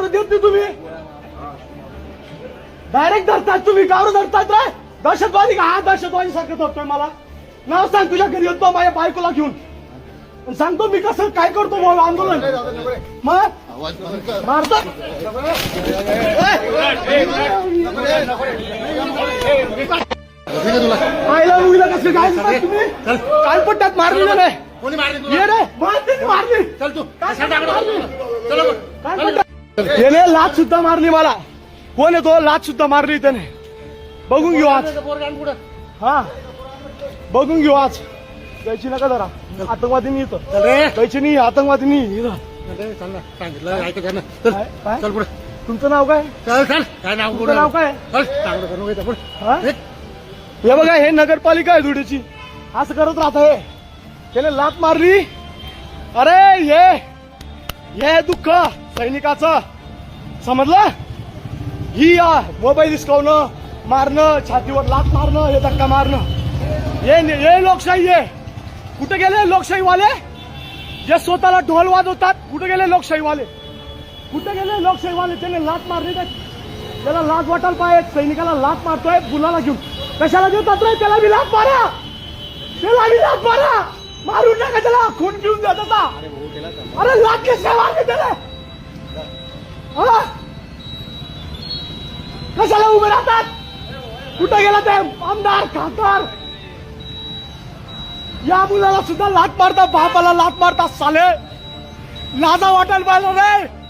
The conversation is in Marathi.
बरं देत नाही तुम्ही? डायरेक्ट धरतात तुम्ही, गावर धरतात रे. दहशतवादी का? हा दहशतवादी सारखं धरतोय मला. नाव सांग, तुझ्या घरी येतो माझ्या बायकोला घेऊन सांगतो मी कसं काय करतो आंदोलन. मग मारतो आईला मुलीला कसं काय तुम्ही काल पट्ट्यात मारलेलं नाही. ये रे मारली. त्याने लाच सुद्धा मारली मला. कोण आहे तो? लाच सुद्धा मारली त्याने. बघून घेऊ आज. हा बघून घेऊ आज. द्यायची नका जरा. आतंकवादी नाही इथं. द्यायची नाही, आतंकवादी नाही इथं. चल पुढे. तुमचं नाव काय? काय नाव? तुमचं नाव काय? हे बघा, हे नगरपालिका आहे धुळ्याची. असं करत राहत आहे. त्याने लात मारली. अरे हे दुःख सैनिकाचं समजलं. ही मोबाईल हिसकावणं, मारणं, छातीवर लात मारणं, हे धक्का मारणं, हे लोकशाही आहे. कुठे गेले लोकशाहीवाले? जे स्वतःला ढोल वाजवतात, कुठे गेले लोकशाहीवाले? कुठे गेले लोकशाहीवाले? त्याने लात मारली. त्याला लाज वाटायला पाहिजे. सैनिकाला लात मारतोय मुलाला घेऊन. कशाला देतात रे? त्याला बी लात मारा. त्याला बी लात मारा. मारून नका त्याला. खून पिऊन जात होता. अरे लात कशा मारली त्याला? कशाला उभे राहतात? कुठे गेला ते आमदार खासदार? या मुलाला सुद्धा लात मारता, बापाला लात मारता. साले लाजा वाटायला पाहिजे रे.